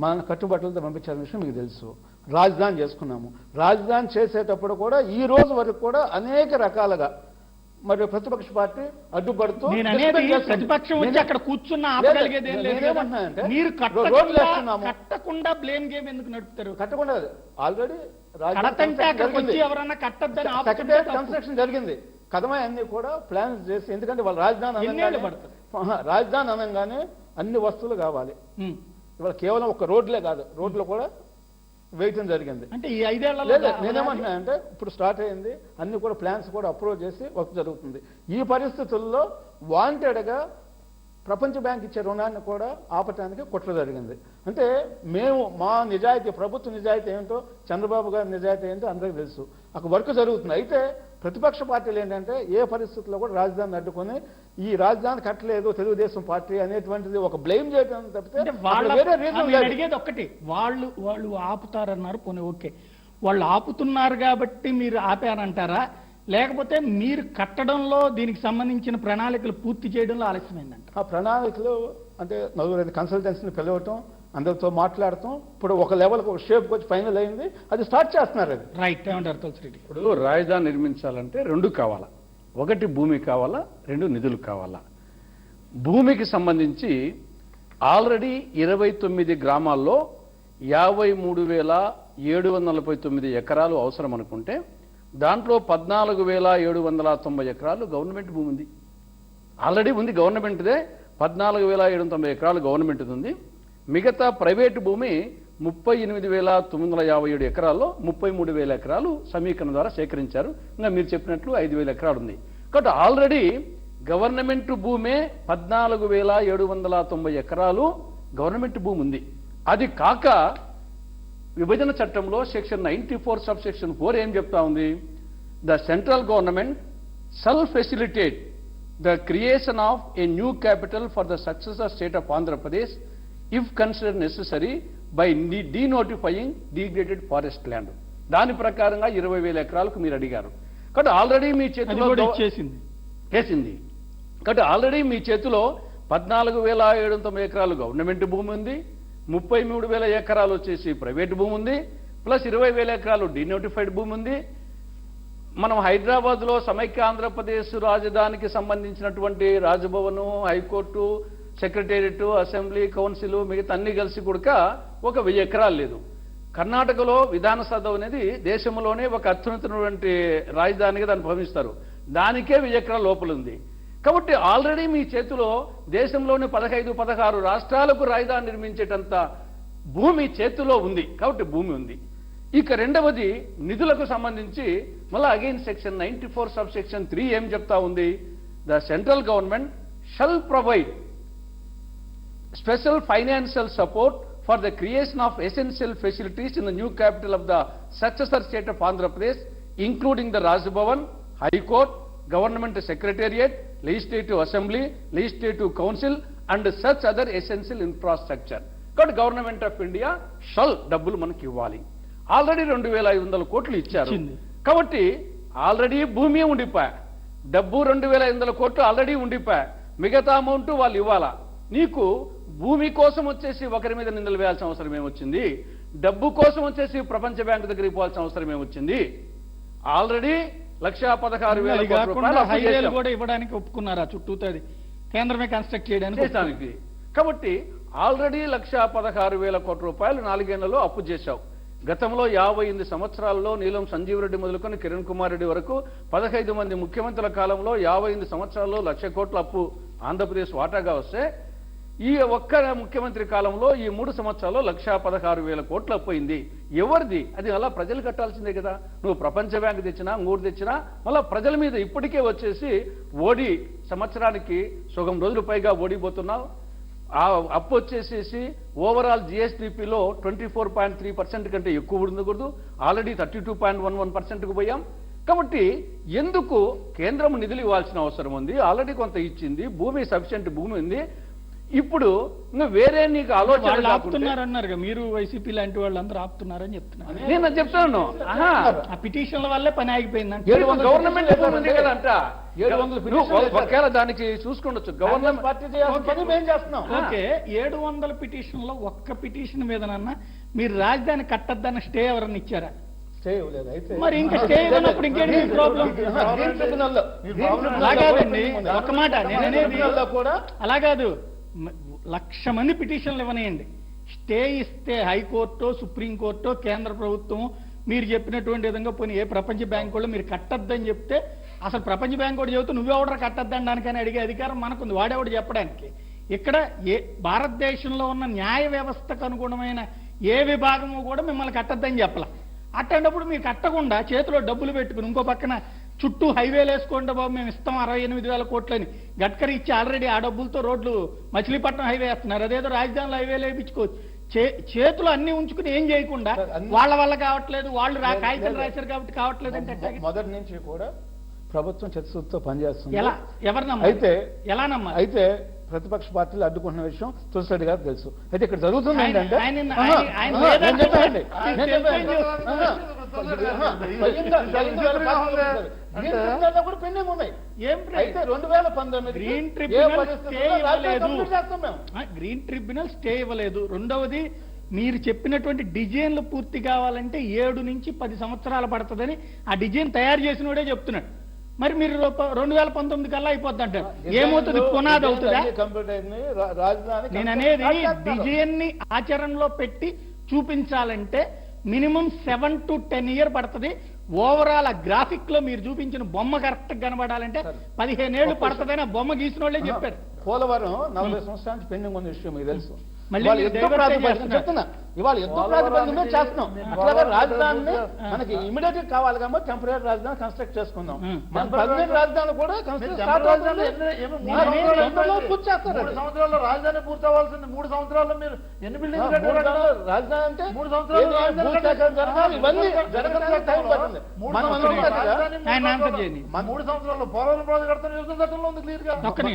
మన కట్టుబట్టలతో పంపించాల్సిన విషయం మీకు తెలుసు. రాజధాని చేసుకున్నాము. రాజధాని చేసేటప్పుడు కూడా ఈ రోజు వరకు కూడా అనేక రకాలుగా మరి ప్రతిపక్ష పార్టీ అడ్డుపడుతూ ప్రతిపక్షం వచ్చి అక్కడ కూర్చున్న ఆపగలిగేది ఏం లేదు. మీరు కట్టకుండా బ్లేమ్ గేమ్ ఎందుకు నడుపుతారు? కట్టకుండా ఆల్రెడీ ఎవరన్నా కట్టద్దని కన్స్ట్రక్షన్ జరిగింది. కథమా అన్ని కూడా ప్లాన్స్ చేసి, ఎందుకంటే వాళ్ళు రాజధాని అనగానే అన్ని వస్తువులు కావాలి. ఇవాళ కేవలం ఒక రోడ్లే కాదు, రోడ్లు కూడా వేయటం జరిగింది. అంటే ఈ 5 ఏళ్లలో నేనేమంటున్నా అంటే ఇప్పుడు స్టార్ట్ అయింది, అన్ని కూడా ప్లాన్స్ కూడా అప్రూవ్ చేసి వర్క్ జరుగుతుంది. ఈ పరిస్థితుల్లో వాంటెడ్గా ప్రపంచ బ్యాంక్ ఇచ్చే రుణాన్ని కూడా ఆపటానికి కుట్ర జరిగింది. అంటే మేము మా నిజాయితీ, ప్రభుత్వ నిజాయితీ ఏంటో, చంద్రబాబు గారి నిజాయితీ ఏంటో అందరికీ తెలుసు. అక్కడ వర్క్ జరుగుతుంది. అయితే ప్రతిపక్ష పార్టీలు ఏంటంటే ఏ పరిస్థితుల్లో కూడా రాజధానిని అడ్డుకొని ఈ రాజధాని కట్టలేదు తెలుగుదేశం పార్టీ అనేటువంటిది ఒక బ్లేమ్ చేయడం తప్పితే అడిగేది ఒక్కటి, వాళ్ళు ఆపుతారన్నారు. పోనీ ఓకే, వాళ్ళు ఆపుతున్నారు కాబట్టి మీరు ఆపారంటారా, లేకపోతే మీరు కట్టడంలో దీనికి సంబంధించిన ప్రణాళికలు పూర్తి చేయడంలో ఆలస్యమైందంట? ఆ ప్రణాళికలు అంటే 4 కన్సల్టెన్సీని పిలవటం, అందరితో మాట్లాడటం, ఇప్పుడు ఒక లెవెల్ ఒక షేప్కి వచ్చి ఫైనల్ అయింది, అది స్టార్ట్ చేస్తున్నారు. అది రైట్. ఏమంటారు తులసి రెడ్డి? ఇప్పుడు రాజధాని నిర్మించాలంటే 2 కావాలా. 1 భూమి కావాలా, 2 నిధులు కావాలా. భూమికి సంబంధించి ఆల్రెడీ 29 గ్రామాల్లో 53,749 ఎకరాలు అవసరం అనుకుంటే దాంట్లో 14,790 ఎకరాలు గవర్నమెంట్ భూమి ఉంది. ఆల్రెడీ ఉంది, గవర్నమెంట్దే 14,790 ఎకరాలు గవర్నమెంట్ ఉంది. మిగతా ప్రైవేటు భూమి 38,957 ఎకరాల్లో 33,000 ఎకరాలు సమీకరణ ద్వారా సేకరించారు. ఇంకా మీరు చెప్పినట్లు 5,000 ఎకరాలు ఉంది. కాబట్టి ఆల్రెడీ గవర్నమెంట్ భూమే 14,790 ఎకరాలు గవర్నమెంట్ భూమి ఉంది. అది కాక విభజన చట్టంలో సెక్షన్ 94 సబ్ సెక్షన్ 4 ఏం చెప్తా ఉంది? The central government shall facilitate the creation of a new capital for the successor state of Andhra Pradesh if consider necessary by డీనోటిఫైయింగ్ degraded forest land. దాని ప్రకారంగా 20,000 ఎకరాలకు మీరు అడిగారు. కాబట్టి ఆల్రెడీ మీ చేతిలో చేసింది. కాబట్టి ఆల్రెడీ మీ చేతిలో 14,790 ఎకరాలు గవర్నమెంట్ భూమి ఉంది. 33,000 ఎకరాలు వచ్చేసి ప్రైవేట్ భూమి ఉంది, ప్లస్ 20,000 ఎకరాలు డీనోటిఫైడ్ భూమి ఉంది. మనం హైదరాబాద్లో సమైక్య ఆంధ్రప్రదేశ్ రాజధానికి సంబంధించినటువంటి Raj Bhavan, high court, secretariat, assembly, council మిగతా అన్ని కలిసి కూడా ఒక 1000 ఎకరాలు లేదు. కర్ణాటకలో విధానసభ అనేది దేశంలోనే ఒక అత్యున్నతమైనటువంటి రాజధానిగా దాన్ని భావిస్తారు, దానికే 1000 ఎకరాల లోపల ఉంది. కాబట్టి ఆల్రెడీ మీ చేతిలో దేశంలోని 15-16 రాష్ట్రాలకు రాజధాని నిర్మించేటంత భూమి చేతిలో ఉంది. కాబట్టి భూమి ఉంది. ఇక రెండవది నిధులకు సంబంధించి మళ్ళీ అగైన్ సెక్షన్ 94 సబ్ సెక్షన్ 3 ఏం చెప్తా ఉంది? The central government shall provide special financial support for the creation of essential facilities in the new capital of the successor state of Andhra Pradesh, including the Raj Bhavan, High Court, Government Secretariat, Legislative Assembly, Legislative Council and such other essential infrastructure. కాబట్టి government of India shall డబ్బులు మనకి ఇవ్వాలి. Already 2,500 కోట్లు ఇచ్చారు. కాబట్టి already భూమి ఉండిపోయా, డబ్బు 2,500 కోట్లు ఆల్రెడీ ఉండిపోయా, మిగతా అమౌంట్ వాళ్ళు ఇవ్వాలా. నీకు భూమి కోసం వచ్చేసి ఒకరి మీద నిందలు వేయాల్సిన అవసరం ఏమొచ్చింది? డబ్బు కోసం వచ్చేసి ప్రపంచ బ్యాంకు దగ్గరికి పోవాల్సిన అవసరం ఏమొచ్చింది? ఆల్రెడీ 1,16,000 కోట్ల రూపాయలు హైవేలు కూడా ఇవ్వడానికి ఒప్పుకున్నారా? చుట్టూతది కేంద్రమే కన్స్ట్రక్ట్ చేయడానికి. కాబట్టి ఆల్రెడీ 1,16,000 కోట్ల రూపాయలు 4 ఏళ్లలో అప్పు చేశావు. గతంలో 58 సంవత్సరాల్లో నీలం సంజీవ్ రెడ్డి మొదలుకొని కిరణ్ కుమార్ రెడ్డి వరకు 15 మంది ముఖ్యమంత్రుల కాలంలో 58 సంవత్సరాల్లో 1,00,000 కోట్ల అప్పు ఆంధ్రప్రదేశ్ వాటాగా వస్తే ఈ ఒక్క ముఖ్యమంత్రి కాలంలో ఈ 3 సంవత్సరాల్లో 1,16,000 కోట్లు అప్పయింది. ఎవరిది? అది అలా ప్రజలు కట్టాల్సిందే కదా. నువ్వు ప్రపంచ బ్యాంకు తెచ్చినా, ఇంకోటి తెచ్చినా మళ్ళా ప్రజల మీద ఇప్పటికే వచ్చేసి ఓడి సంవత్సరానికి సగం రోజులు పైగా ఓడిపోతున్నావు. ఆ అప్పు వచ్చేసేసి ఓవరాల్ జిఎస్డిపిలో 24.3% కంటే ఎక్కువ ఉండకూడదు. ఆల్రెడీ 32.11%కు పోయాం. కాబట్టి ఎందుకు కేంద్రం నిధులు ఇవ్వాల్సిన అవసరం ఉంది? ఆల్రెడీ కొంత ఇచ్చింది, భూమి సఫిషియెంట్ భూమి ఉంది. ఇప్పుడు ఇంకా వేరే నీకు ఆలోచన ఆపుతున్నారన్నారు మీరు, వైసీపీ లాంటి వాళ్ళు అందరూ ఆపుతున్నారని చెప్తున్నారు. నేను చెప్తాను, ఆ పిటిషన్ల వల్లే పని ఆగిపోయిందంటే గవర్నమెంట్ ఉంది కదంట. 700 ఒకవేళ దానికి చూసుకుండొచ్చు. గవర్నమెంట్ పార్టీ చేయాల్సిన పని మేము చేస్తున్నాం. ఓకే, 700 పిటిషన్లో ఒక్క పిటిషన్ మీదనన్నా మీరు రాజధాని కట్టద్దన్న స్టే ఎవరన్నా ఇచ్చారా? స్టే ఇవ్వలేదు. అయితే మరి ఇంకా స్టే ఇవ్వనప్పుడు ఇంకేంటి ప్రాబ్లం? అలా కాదండి, ఒక మాట నేననేది కూడా అలా కాదు. 1,00,000 మంది పిటిషన్లు ఇవ్వనేయండి, స్టే ఇస్తే హైకోర్టు, సుప్రీంకోర్టు, కేంద్ర ప్రభుత్వం మీరు చెప్పినటువంటి విధంగా పోనీ ఏ ప్రపంచ బ్యాంకు వాళ్ళు మీరు కట్టద్దని చెప్తే, అసలు ప్రపంచ బ్యాంకు కూడా చెబుతూ నువ్వెవడరా కట్టద్దానికని అడిగే అధికారం మనకుంది, వాడేవాడు చెప్పడానికి. ఇక్కడ భారతదేశంలో ఉన్న న్యాయ వ్యవస్థకు అనుగుణమైన ఏ విభాగము కూడా మిమ్మల్ని కట్టద్దని చెప్పాల. అట్టేటప్పుడు మీరు కట్టకుండా చేతిలో డబ్బులు పెట్టుకుని ఇంకో పక్కన చుట్టూ హైవేలు వేసుకోండి బాబు మేము ఇస్తాం 68,000 కోట్లని గడ్కరీ ఇచ్చి ఆల్రెడీ ఆ డబ్బులతో రోడ్లు మచిలీపట్నం హైవే వేస్తున్నారు. అదేదో రాజధానిలో హైవేలు వేయించుకోవచ్చు. చేతులు అన్ని ఉంచుకుని ఏం చేయకుండా వాళ్ళ వల్ల కావట్లేదు, వాళ్ళు కాగితాలు రాశారు కాబట్టి కావట్లేదు అంటే మొదటి నుంచి కూడా ప్రభుత్వం చిత్తశుద్ధితో పనిచేస్తుంది. ఎలా? ఎవరు నమ్మాలి? అయితే ఎలా నమ్మాలి? అయితే ప్రతిపక్ష పార్టీలు అడ్డుకున్న విషయం తులసిరెడ్డి గారు తెలుసు. అయితే ఇక్కడ జరుగుతుంది ఏంటంటే పెండింగ్ ఉన్నాయి. అయితే 2019 గ్రీన్ ట్రిబ్యునల్ స్టే ఇవ్వలేదు. రెండవది మీరు చెప్పినటువంటి డిజైన్లు పూర్తి కావాలంటే 7 నుంచి 10 సంవత్సరాలు పడుతుందని ఆ డిజైన్ తయారు చేసినోడే చెప్తున్నాడు. మరి మీరు 2019 కల్లా అయిపోద్ది అంటారు. ఏమవుతుంది? పునాది అవుతుందా? నేను అనేది డిజైన్ ని ఆచరణలో పెట్టి చూపించాలంటే మినిమం 7 to 10 years పడుతుంది. ఓవరాల్ ఆ గ్రాఫిక్ లో మీరు చూపించిన బొమ్మ కరెక్ట్ కనబడాలంటే 15 ఏళ్ళు పడుతుందని ఆ బొమ్మ గీసిన వాళ్ళే చెప్పారు. పోలవరం 40 సంవత్సరాల నుంచి పెండింగ్ ఉన్న విషయం మీకు తెలుసు. చెప్తున్నా ఇవాళ యుద్ధ ప్రాతిపదికన చేస్తున్నాం. అట్లాగే రాజధానిని మనకి ఇమీడియట్ గా కావాలి కాబట్టి టెంపరీ రాజధాని కన్స్ట్రక్ట్ చేసుకుందాం. మన పర్మనెంట్ రాజధాని కూడా పూర్తి చేస్తారు. 3 సంవత్సరాల్లో రాజధాని పూర్తి అవ్వాల్సింది 3 సంవత్సరాల్లో మీరు ఎన్ని బిల్డింగ్ రాజధాని అంటే 3 సంవత్సరాలు ఇవన్నీ జరగడానికి టైం పడుతుంది. 3 సంవత్సరాల్లో పోలవరం ప్రాజెక్ట్ కడతాను యుద్ధ చట్టంలో ఉంది క్లియర్ గా.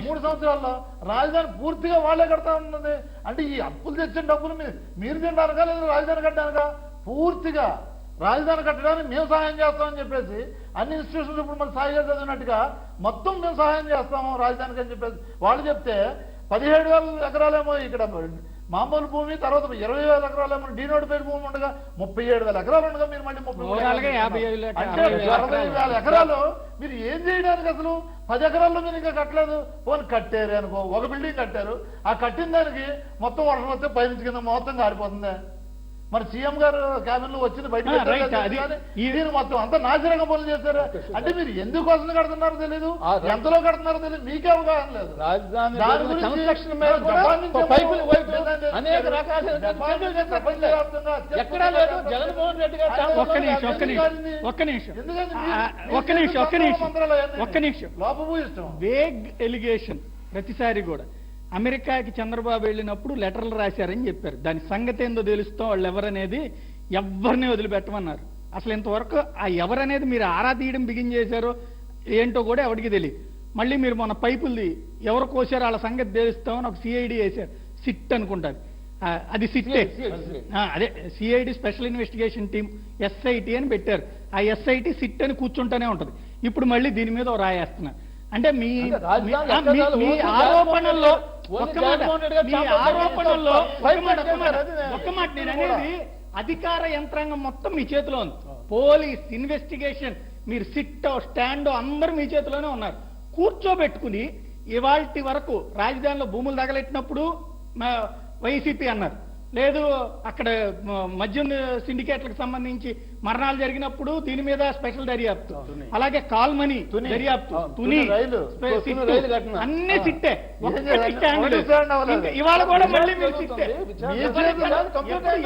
3 సంవత్సరాల్లో రాజధాని పూర్తిగా వాళ్లే కడతా ఉన్నది. అంటే ఈ అప్పులు తెచ్చిన డబ్బులు మీరు తినడానికా లేదా రాజధాని కట్టడానికా? పూర్తిగా రాజధాని కట్టడానికి మేము సహాయం చేస్తామని చెప్పేసి అన్ని ఇన్స్టిట్యూషన్స్ ఇప్పుడు మన సాయి చదివినట్టుగా మొత్తం మేము సహాయం చేస్తాము రాజధానికి అని చెప్పేసి వాళ్ళు చెప్తే 17,000 ఎకరాలేమో ఇక్కడ మామూలు భూమి, తర్వాత 20,000 ఎకరాలు డీనోటిఫైడ్ భూమి ఉండగా 37,000 ఎకరాలు ఉండగా మీరు మళ్ళీ 55,000 అంటే 60,000 ఎకరాలు మీరు ఏం చేయడానికి అసలు 10 ఎకరాల్లో మీరు ఇంకా కట్టలేదు. పోనీ కట్టారు అనుకో, ఒక బిల్డింగ్ కట్టారు, ఆ కట్టిన దానికి మొత్తం వర్షం వస్తే పైనుంచి కింద మొత్తం కారిపోతుంది. మరి సీఎం గారు క్యాబిన్ లో వచ్చింది బయట దీని మొత్తం అంతా నాశనంగా పనులు చేశారు. అంటే మీరు ఎందుకోసం కడుతున్నారో తెలీదు, ఎంతలో కడుతున్నారో తెలియదు, మీకే అవగాహన లేదు. రాజధాని దాని గురించి కన్స్ట్రక్షన్ మీద కూడా పైపులు వైపు అనేక రకాల ఎక్కడా లేదు. జగన్మోహన్ రెడ్డి గారు ఒక్క నిమిషం లోపభూయిష్టం వేగ్ ఎలిగేషన్ ప్రతిసారి కూడా అమెరికాకి చంద్రబాబు వెళ్ళినప్పుడు లెటర్లు రాశారని చెప్పారు. దాని సంగతి ఏందో తెలుస్తాం, వాళ్ళు ఎవరనేది ఎవరిని వదిలిపెట్టమన్నారు. అసలు ఇంతవరకు ఆ ఎవరనేది మీరు ఆరా తీయడం బిగిన్ చేశారో ఏంటో కూడా ఎవరికి తెలియదు. మళ్ళీ మీరు మన పైపుల్ది ఎవరు కోసారో వాళ్ళ సంగతి తెలుస్తామని ఒక సిఐడి వేశారు, సిట్ అనుకుంటారు. అది సిట్టే, అదే CID special investigation team SIT అని పెట్టారు. ఆ ఎస్ఐటి సిట్ అని కూర్చుంటూనే ఉంటది. ఇప్పుడు మళ్ళీ దీని మీద రాయేస్తున్నారు. అంటే మీ ఆరోపణల్లో ఒక్క మాట నేను అనేది అధికార యంత్రాంగం మొత్తం మీ చేతిలో ఉంది. పోలీస్ ఇన్వెస్టిగేషన్, మీరు సిట్టో స్టాండో అందరూ మీ చేతిలోనే ఉన్నారు. కూర్చోబెట్టుకుని ఇవాల్టి వరకు రాజధానిలో భూములు తగలెట్టినప్పుడు వైసీపీ అన్నారు, లేదు అక్కడ మద్యం సిండికేట్లకు సంబంధించి మరణాలు జరిగినప్పుడు దీని మీద స్పెషల్ దర్యాప్తు, అలాగే కాల్మనీ దర్యాప్తు, తుని అన్ని సిట్టే, ఇవాళ కూడా మళ్ళీ మీరు సిట్టే.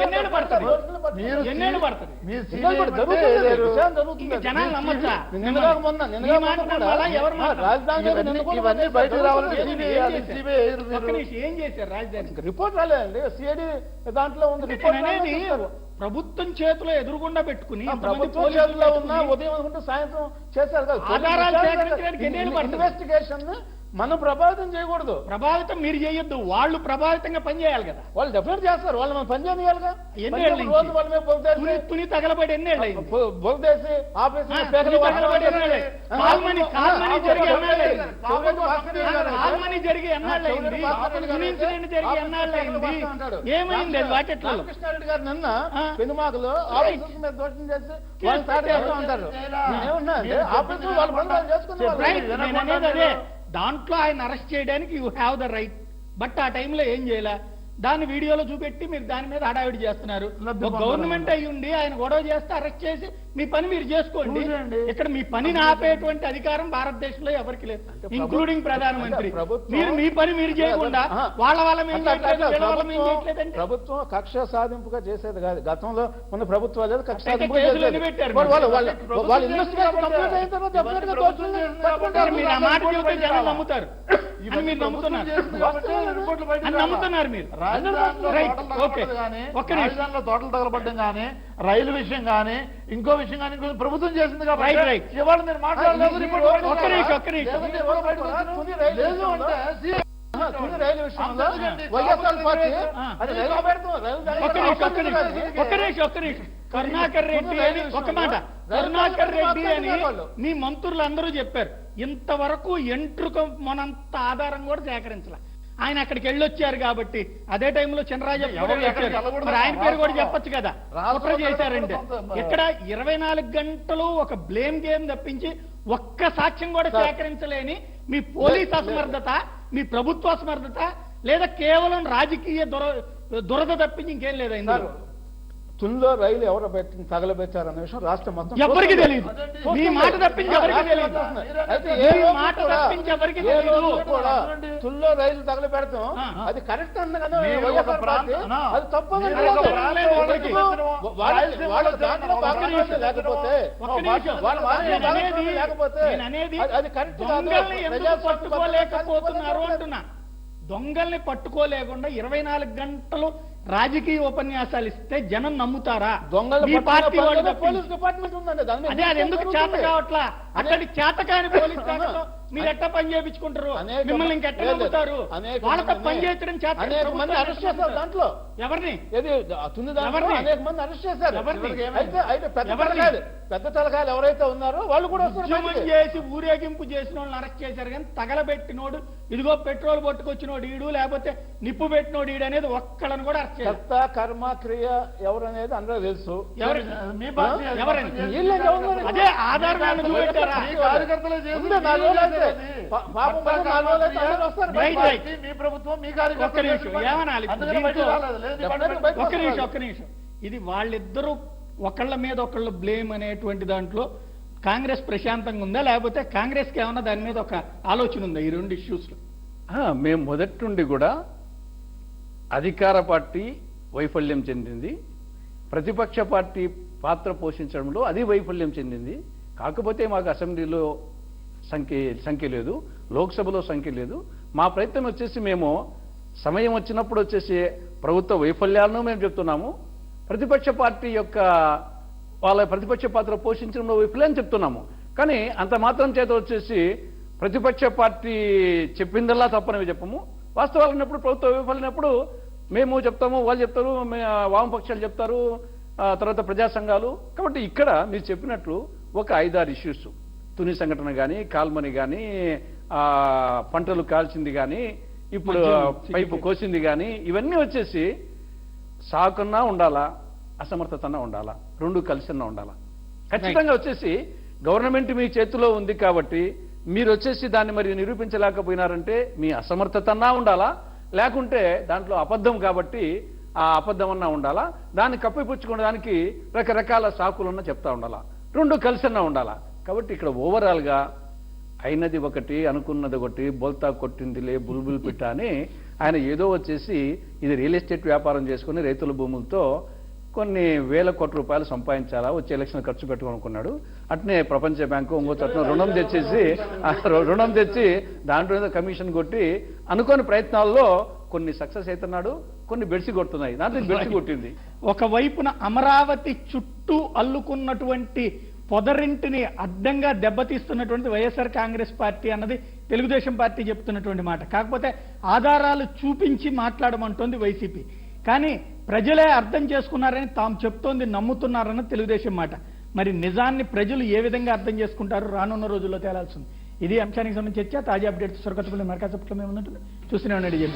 ఎన్నేళ్ళు పడుతుంది? జనాలు నమ్మచ్చా? ఏం చేశారు రాజధాని? రిపోర్ట్ రాలేదండి, సిఐడి దాంట్లో ఉంది. అనేది ప్రభుత్వం చేతిలో ఎదురుగుండా పెట్టుకుని ప్రభుత్వం చేతిలో ఉన్న ఉదయం అనుకుంటే సాయంత్రం చేశారు కదా. ఆధారాలు సేకరించడానికి ఎన్నేళ్ళు పడుతుంది? ఇన్వెస్టిగేషన్ మనం ప్రభావితం చేయకూడదు. ప్రభావితం మీరు చేయొద్దు, వాళ్ళు ప్రభావితంగా పనిచేయాలి కదా. వాళ్ళు డెఫినెట్ చేస్తారు, వాళ్ళు మనం పని చేయగలగా. రోజు వాళ్ళ మీద తుని తగలబడి ఎన్నేళ్ళు బొగదేసి ఆఫీస్ జరిగి ఎన్నాళ్ళైంది? ఏమైంది అది? వాటిట్లో కృష్ణారెడ్డి గారు నిన్న పెనుమాకలో ఆఫీస్ మీద దోషం చేసి వాళ్ళు సాటిస్తూ ఉంటారు. ఏమన్నా ఆఫీస్ వాళ్ళు పనులు చేసుకున్నారు. దాంట్లో ఆయన అరెస్ట్ చేయడానికి you have the right. But ఆ టైంలో ఏం చేయాల? దాన్ని వీడియోలో చూపెట్టి మీరు దాని మీద హడావిడి చేస్తున్నారు. గవర్నమెంట్ అయ్యి ఉండి ఆయన గొడవ చేస్తే అరెస్ట్ చేసి మీ పని మీరు చేసుకోండి. ఇక్కడ మీ పనిని ఆపేటువంటి అధికారం భారతదేశంలో ఎవరికి లేదు, ఇంక్లూడింగ్ ప్రధానమంత్రి. మీరు మీ పని మీరు చేయకుండా వాళ్ళ మీద ప్రభుత్వం కక్ష సాధింపుగా చేసేది కాదు. గతంలో ఉన్న ప్రభుత్వాలు కక్ష సాధింపు పెట్టారు. మీరు ఆ మాట చెబితే జనాలు నమ్ముతారు అని మీరు నమ్ముతున్నారు. మీరు రాజధానిలో తోటలు తగలబడ్డం కానీ, రైలు విషయం కానీ, ఇంకో విషయం కానీ ప్రభుత్వం చేసింది కాబట్టి ఇవాళ మీరు మాట్లాడలేదు. రైలు విషయంలో వైఎస్ఆర్ పార్టీ కరుణాకర్ రెడ్డి అని ఒక మాట, కరుణాకర్ రెడ్డి అని మీ మంత్రులు అందరూ చెప్పారు. ఇంతవరకు ఎంట్రుక మొనంత ఆధారం కూడా సేకరించాల. ఆయన అక్కడికి వెళ్ళొచ్చారు కాబట్టి అదే టైంలో చినరాజప్ప మరి ఆయన పేరు కూడా చెప్పొచ్చు కదా. కుట్ర చేశారంటే ఇక్కడ 24 గంటలు ఒక బ్లేమ్ గేమ్ తప్పించి ఒక్క సాక్ష్యం కూడా సేకరించలేని మీ పోలీస్ అసమర్థత, మీ ప్రభుత్వ అసమర్థత, లేదా కేవలం రాజకీయ దురద తప్పించి ఇంకేం లేదా ఇందులో? తుల్లో రైలు ఎవరు తగలబెట్టారన్న విషయం రాష్ట్రం మొత్తం ఎవరికి తెలియదు. మీ మాట తప్పించి ఎవరికి తెలియదు. తుల్లో రైలు తగలబెడతాం అది కరెక్ట్ అన్న కదా. అది తప్పదు. లేకపోతే అది కరెక్ట్ పట్టుకోలేకపోతున్నారు అంటున్నా. దొంగల్ని పట్టుకోలేకుండా 24 గంటలు రాజకీయ ఉపన్యాసాలు ఇస్తే జనం నమ్ముతారా? దొంగల పార్టీ పోలీస్ డిపార్ట్మెంట్ ఉందండి. అదే అది ఎందుకు చేత కావట్లా? అక్కడి చేతకాని పోలీస్ శాఖతో మీరు ఎట్టా పని చేయించుకుంటారు? అనేక మిమ్మల్ని ఇంకెట్లా లేదు, నమ్ముతారు? అనేక వాళ్ళతో మంది- పని చేయించడం చేత అనేక మంది అరెస్ట్ చేశారు దాంట్లో. ఎవరిని? ఏది తుని దాంట్లో ఎవరిని? అనేక మంది అరెస్ట్ చేశారు. ఎవరిని? అయితే పెద్ద ఎవరిని? తలకాయలు పెద్ద తలకాయలు ఎవరైతే ఉన్నారో వాళ్ళు కూడా వస్తారు ఉద్యమం బయటికి. చేసి ఊరేగింపు చేసిన వాళ్ళని అరెస్ట్ చేశారు కానీ తగలబెట్టినోడు, ఇదిగో పెట్రోల్ పట్టుకొచ్చినోడు ఈడు, లేకపోతే నిప్పు పెట్టినోడు ఈడు అనేది ఒక్కళ్ళని కూడా అరెస్ట్ చేశారు. కర్త కర్మ క్రియ ఎవరనేది అందరూ తెలుసు. మీ పార్టీ అది ఎవరండి? వీళ్ళేం ఎవరు? అదే ఆధారాన్ని చూపెట్టారా? మీ కార్యకర్తలే చేసి ఉండే 4 రోజులు అయితే అది. పాపం పడి 4 రోజులు అయితే అందరూ వస్తారు రైట్, బయటికి. రైట్. మీ ప్రభుత్వం మీ ఒక్క కార్యకర్తలు నిమిషం, ఏమనాలి? అందుకని బయటికి రాలేదు. లేదు, నీ పని Definitely బయటకు ఒక్క నిమిషం, వస్తారు. ఒక్క నిమిషం. ఇది వాళ్ళిద్దరూ ఒకళ్ళ మీద ఒకళ్ళు బ్లేమ్ అనేటువంటి దాంట్లో కాంగ్రెస్ ప్రశాంతంగా ఉందా, లేకపోతే కాంగ్రెస్కి ఏమన్నా దాని మీద ఒక ఆలోచన ఉందా ఈ 2 ఇష్యూస్ లో? మేము మొదటి నుండి కూడా అధికార పార్టీ వైఫల్యం చెందింది, ప్రతిపక్ష పార్టీ పాత్ర పోషించడంలో అది వైఫల్యం చెందింది. కాకపోతే మాకు అసెంబ్లీలో సంఖ్య లేదు, లోక్సభలో సంఖ్య లేదు. మా ప్రయత్నం వచ్చేసి మేము సమయం వచ్చినప్పుడు వచ్చేసి ప్రభుత్వ వైఫల్యాలను మేము చెప్తున్నాము, ప్రతిపక్ష పార్టీ యొక్క వాళ్ళ ప్రతిపక్ష పాత్ర పోషించడంలో వైఫల్యం చెప్తున్నాము. కానీ అంత మాత్రం చేత వచ్చేసి ప్రతిపక్ష పార్టీ చెప్పిందల్లా తప్పనివి చెప్పము. వాస్తవాలు ఉన్నప్పుడు, ప్రభుత్వ వైఫల్యమైనప్పుడు మేము చెప్తాము, వాళ్ళు చెప్తారు, వామపక్షాలు చెప్తారు, తర్వాత ప్రజా సంఘాలు. కాబట్టి ఇక్కడ మీరు చెప్పినట్లు ఒక 5-6 ఇష్యూస్, తుని సంఘటన కానీ, కాల్మని కానీ, పంటలు కాల్చింది కానీ, ఇప్పుడు పైపు కోసింది కానీ, ఇవన్నీ వచ్చేసి సాకున్నా ఉండాలా, అసమర్థతన్నా ఉండాలా, 2 కలిసిన్నా ఉండాలా. ఖచ్చితంగా వచ్చేసి గవర్నమెంట్ మీ చేతిలో ఉంది కాబట్టి మీరు వచ్చేసి దాన్ని మరి నిరూపించలేకపోయినారంటే మీ అసమర్థతన్నా ఉండాలా, లేకుంటే దాంట్లో అబద్ధం కాబట్టి ఆ అబద్ధం అన్నా ఉండాలా, దాన్ని కప్పిపుచ్చుకోవడానికి రకరకాల సాకులన్నా చెప్తా ఉండాలా, 2 కలిసన్నా ఉండాలా. కాబట్టి ఇక్కడ ఓవరాల్గా అయినది ఒకటి, అనుకున్నది ఒకటి, బోల్తా కొట్టిందిలే బుల్బుల్ పిట్ట అని ఆయన ఏదో వచ్చేసి ఇది రియల్ ఎస్టేట్ వ్యాపారం చేసుకుని రైతుల భూములతో కొన్ని వేల కోట్ల రూపాయలు సంపాదించాలా, వచ్చే ఎలక్షన్ ఖర్చు పెట్టుకోనుకున్నాడు. అట్నే ప్రపంచ బ్యాంకు ఇంకో చట్టం రుణం తెచ్చి దాంట్లో ఏదో కమిషన్ కొట్టి అనుకోని ప్రయత్నాల్లో కొన్ని సక్సెస్ అవుతున్నాడు, కొన్ని బెడిసి కొడుతున్నాయి. దాంట్లో బెడిసి కొట్టింది. ఒకవైపున అమరావతి చుట్టూ అల్లుకున్నటువంటి పొదరింటిని అడ్డంగా దెబ్బతీస్తున్నటువంటి వైఎస్ఆర్ కాంగ్రెస్ పార్టీ అన్నది తెలుగుదేశం పార్టీ చెప్తున్నటువంటి మాట. కాకపోతే ఆధారాలు చూపించి మాట్లాడమంటోంది వైసీపీ. కానీ ప్రజలే అర్థం చేసుకున్నారని తాము చెప్తోంది నమ్ముతున్నారని తెలుగుదేశం మాట. మరి నిజాన్ని ప్రజలు ఏ విధంగా అర్థం చేసుకుంటారు రానున్న రోజుల్లో తేలాల్సింది. ఇది అంశానికి సంబంధించి చర్చ. తాజా అప్డేట్స్ సొరకతపల్లి మరకాసపట్లో మేము ఉన్నట్టు చూస్తూనే ఉండండి.